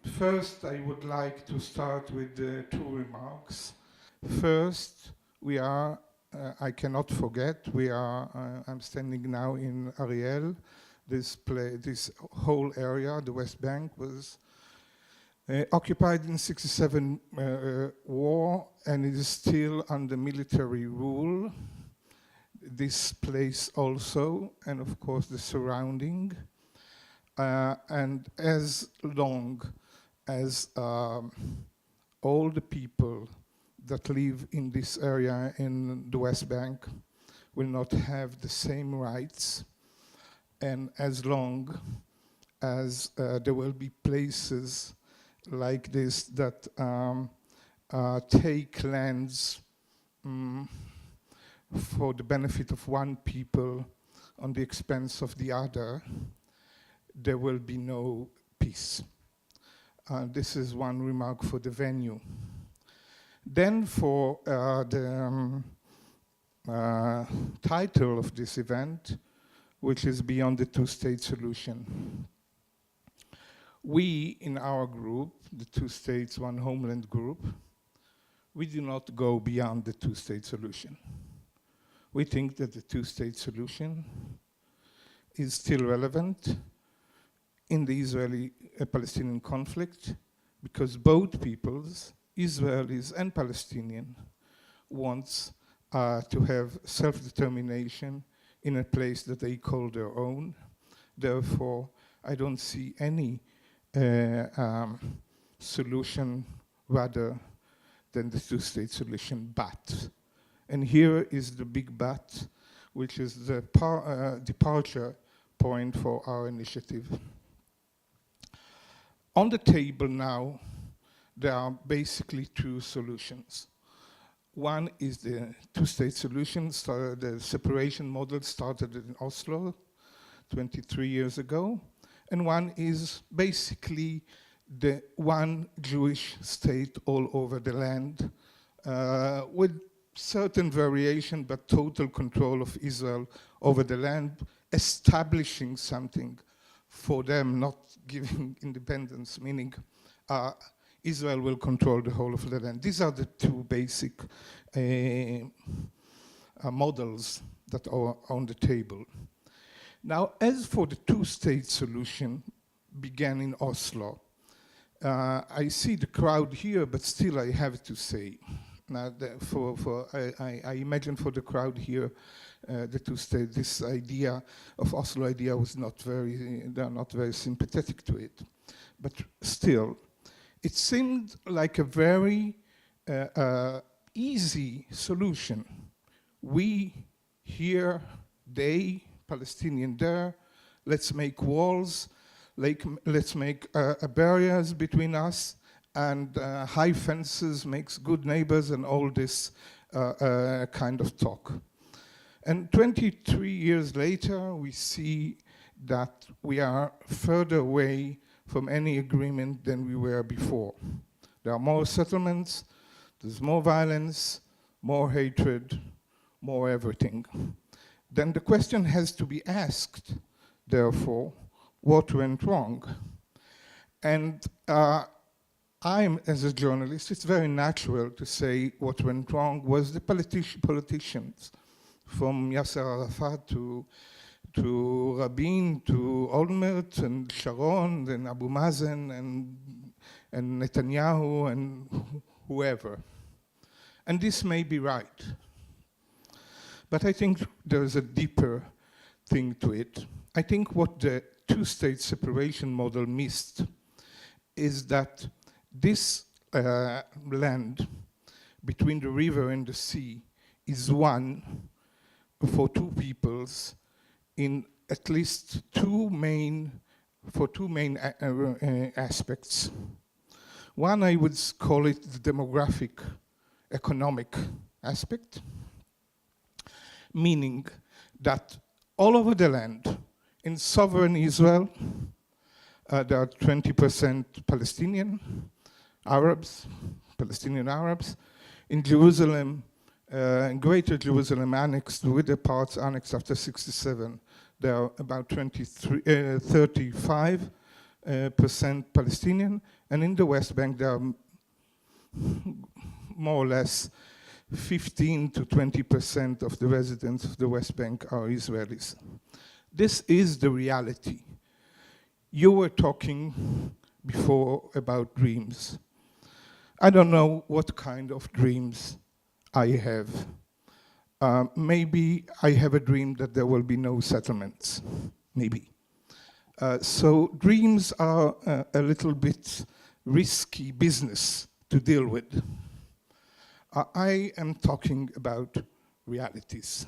First, I would like to start with two remarks. First, I cannot forget, I'm standing now in Ariel. This whole area, the West Bank, was occupied in '67 war, and it is still under military rule. This place also, and of course the surrounding. And as long as all the people that live in this area in the West Bank will not have the same rights, and as long as there will be places like this that take lands for the benefit of one people on the expense of the other, there will be no peace. This is one remark for the venue. Then for the title of this event, which is Beyond the Two-State Solution. We, in our group, the Two States, One Homeland group, we do not go beyond the two-state solution. We think that the two-state solution is still relevant in the Israeli-Palestinian conflict because both peoples, Israelis and Palestinian, want to have self-determination in a place that they call their own. Therefore, I don't see any solution rather than the two-state solution, but. And here is the big but, which is the departure point for our initiative. On the table now, there are basically two solutions. One is the two-state solution. The separation model started in Oslo 23 years ago. And one is basically the one Jewish state all over the land with certain variation, but total control of Israel over the land, establishing something for them, not giving independence, meaning Israel will control the whole of the land. These are the two basic models that are on the table. Now, as for the two-state solution, began in Oslo. I see the crowd here, but still I have to say. Now, I imagine for the crowd here, the two-state, this idea of Oslo idea was they're not very sympathetic to it. But still, it seemed like a very easy solution. We here, they, Palestinian there, let's make walls, let's make barriers between us, and high fences makes good neighbors and all this kind of talk. And 23 years later, we see that we are further away from any agreement than we were before. There are more settlements, there's more violence, more hatred, more everything. Then the question has to be asked, therefore, what went wrong? And I'm, as a journalist, it's very natural to say what went wrong was the politicians, from Yasser Arafat to Rabin, to Olmert, and Sharon, and Abu Mazen, and Netanyahu, and whoever. And this may be right. But I think there's a deeper thing to it. I think what the two-state separation model missed is that this land between the river and the sea is one for two peoples in at least two main aspects. One, I would call it the demographic, economic aspect, meaning that all over the land, in sovereign Israel, there are 20% Palestinian Arabs, Palestinian Arabs. In Jerusalem, in Greater Jerusalem annexed, with the parts annexed after '67, there are about 35 percent Palestinian, and in the West Bank there are more or less 15 to 20% of the residents of the West Bank are Israelis. This is the reality. You were talking before about dreams. I don't know what kind of dreams I have. Maybe I have a dream that there will be no settlements, maybe. So dreams are a little bit risky business to deal with. I am talking about realities.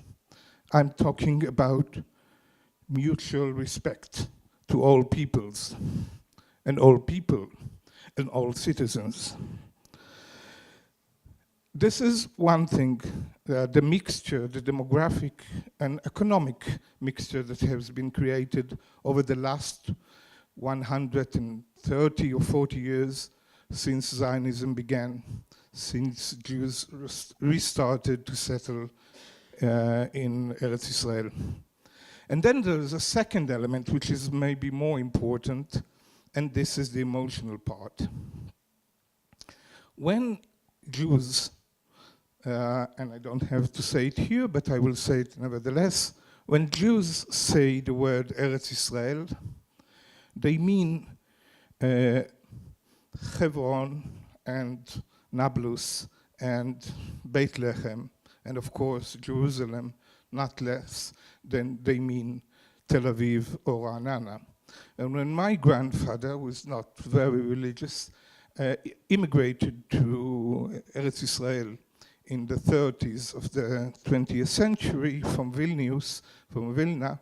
I'm talking about mutual respect to all peoples and all people and all citizens. This is one thing, the mixture, the demographic and economic mixture that has been created over the last 130 or 40 years since Zionism began, since Jews restarted to settle in Eretz Israel. And then there's a second element, which is maybe more important, and this is the emotional part. When Jews, and I don't have to say it here, but I will say it nevertheless, when Jews say the word Eretz Israel, they mean Hebron and Nablus and Beit Lechem, and of course Jerusalem, not less than they mean Tel Aviv or Ra'anana. And when my grandfather was not very religious, immigrated to Eretz Israel in the 30s of the 20th century from Vilnius, from Vilna,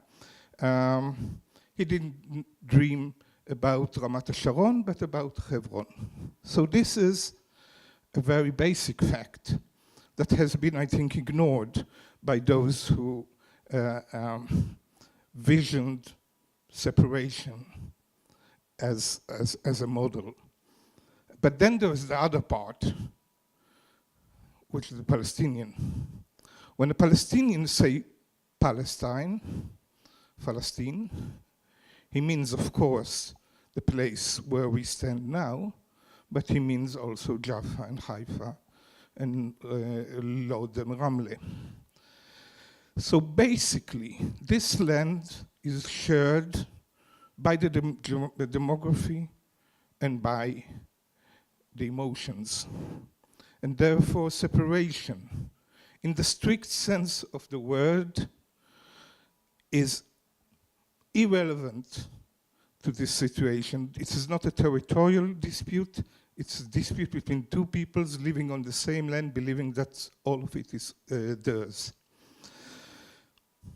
he didn't dream about Ramat HaSharon, but about Hebron. So this is a very basic fact that has been, I think, ignored by those who visioned separation as a model. But then there's the other part, which is the Palestinian. When the Palestinians say Palestine, he means, of course, the place where we stand now, but he means also Jaffa and Haifa and Lod and Ramle. So basically, this land is shared by the demography and by the emotions. And therefore, separation, in the strict sense of the word, is irrelevant to this situation. It is not a territorial dispute. It's a dispute between two peoples living on the same land, believing that all of it is theirs.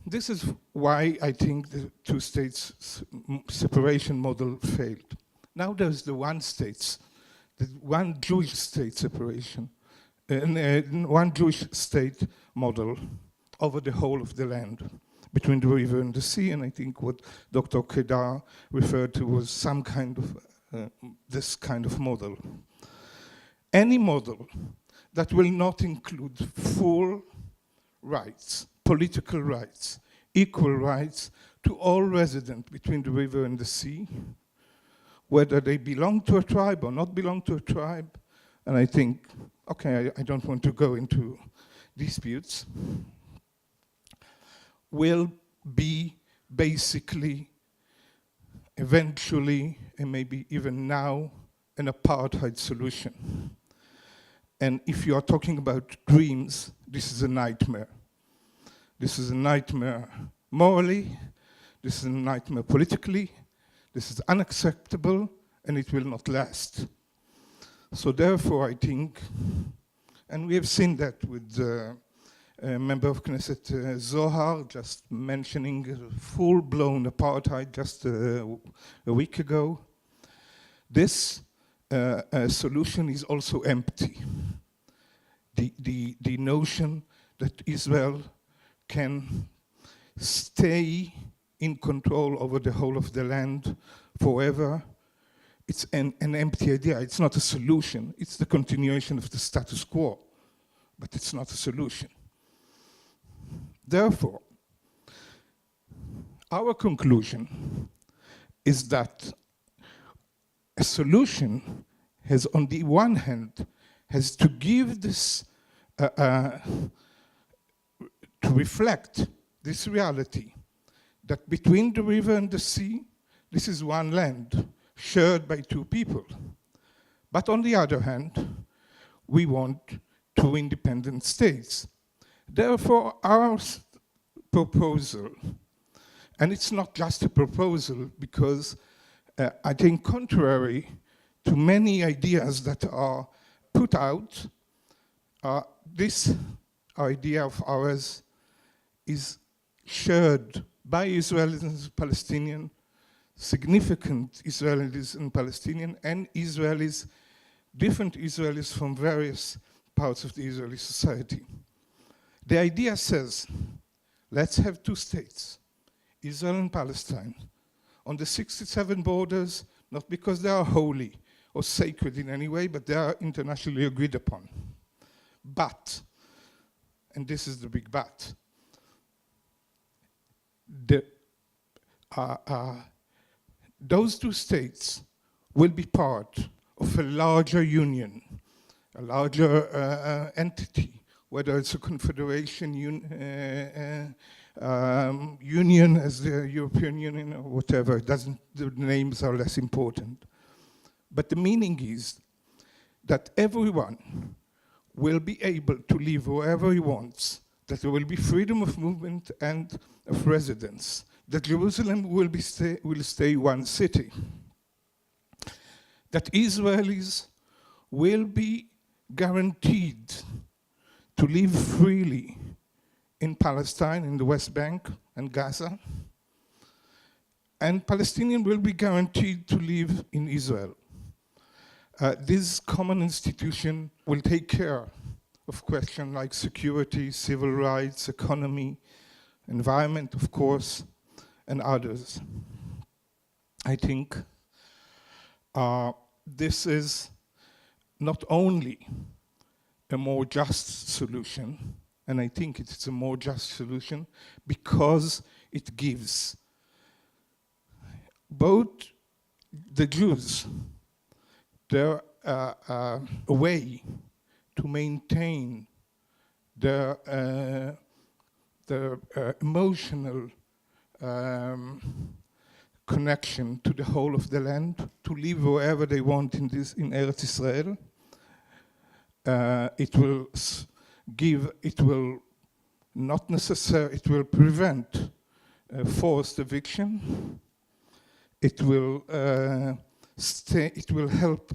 This is why I think the two states separation model failed. Now there's the one Jewish state separation, and one Jewish state model over the whole of the land between the river and the sea, and I think what Dr. Kedar referred to was some kind of this kind of model. Any model that will not include full rights, political rights, equal rights to all residents between the river and the sea, whether they belong to a tribe or not belong to a tribe, and I think, okay, I don't want to go into disputes, will be basically, eventually, and maybe even now, an apartheid solution. And if you are talking about dreams, this is a nightmare. This is a nightmare morally, this is a nightmare politically, this is unacceptable, and it will not last. So therefore, I think, and we have seen that with a member of Knesset Zohar just mentioning full-blown apartheid just a week ago. This solution is also empty. The notion that Israel can stay in control over the whole of the land forever, it's an empty idea. It's not a solution. It's the continuation of the status quo, but it's not a solution. Therefore, our conclusion is that a solution has, on the one hand, has to give this, to reflect this reality that between the river and the sea, this is one land shared by two people. But on the other hand, we want two independent states. Therefore, our proposal, and it's not just a proposal, because I think contrary to many ideas that are put out, this idea of ours is shared by Israelis and Palestinians, significant Israelis and Palestinians, and Israelis, different Israelis from various parts of the Israeli society. The idea says, let's have two states, Israel and Palestine, on the 67 borders, not because they are holy or sacred in any way, but they are internationally agreed upon. But, and this is the big but, those two states will be part of a larger union, a larger entity, whether it's a confederation, union as the European Union or whatever. It doesn't, the names are less important. But the meaning is that everyone will be able to live wherever he wants, that there will be freedom of movement and of residence, that Jerusalem will stay one city, that Israelis will be guaranteed to live freely in Palestine, in the West Bank and Gaza, and Palestinians will be guaranteed to live in Israel. This common institution will take care of questions like security, civil rights, economy, environment, of course, and others. I think this is not only a more just solution, and I think it's a more just solution because it gives both the Jews their a way to maintain their emotional connection to the whole of the land, to live wherever they want in Eretz Israel. It will not necessarily, it will prevent forced eviction. It will help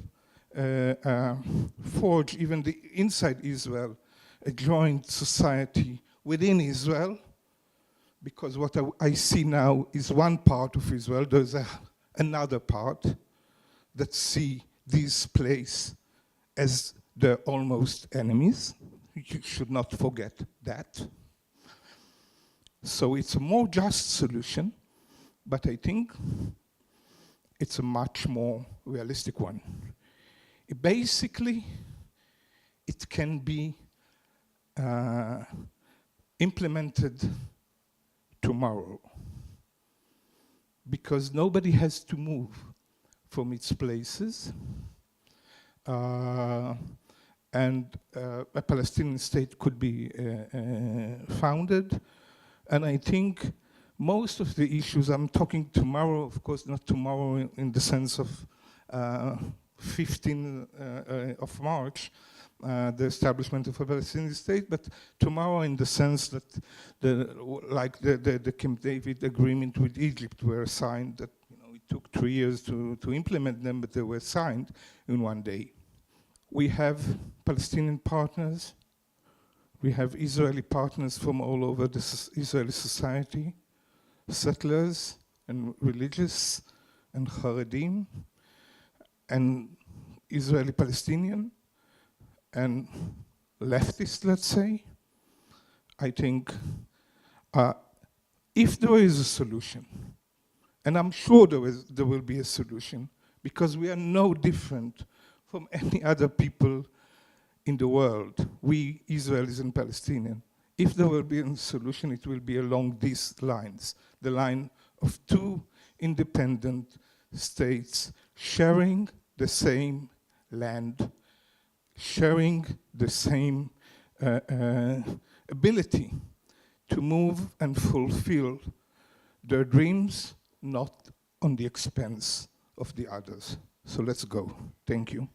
forge even inside Israel a joint society within Israel, because what I see now is one part of Israel. There's another part that see this place as their almost enemies. You should not forget that. So it's a more just solution, but I think it's a much more realistic one. Basically, it can be implemented tomorrow, because nobody has to move from its places, and a Palestinian state could be founded. And I think most of the issues, I'm talking tomorrow, of course not tomorrow in the sense of 15th of March, the establishment of a Palestinian state, but tomorrow in the sense that the Camp David agreement with Egypt were signed, that it took 3 years to implement them, but they were signed in one day. We have Palestinian partners, we have Israeli partners from all over the Israeli society, settlers and religious and Haredim, and Israeli-Palestinian, and leftists, let's say. I think if there is a solution, and I'm sure there will be a solution, because we are no different from any other people in the world, we Israelis and Palestinians. If there will be a solution, it will be along these lines, the line of two independent states sharing the same land, sharing the same ability to move and fulfill their dreams, not on the expense of the others. So let's go. Thank you.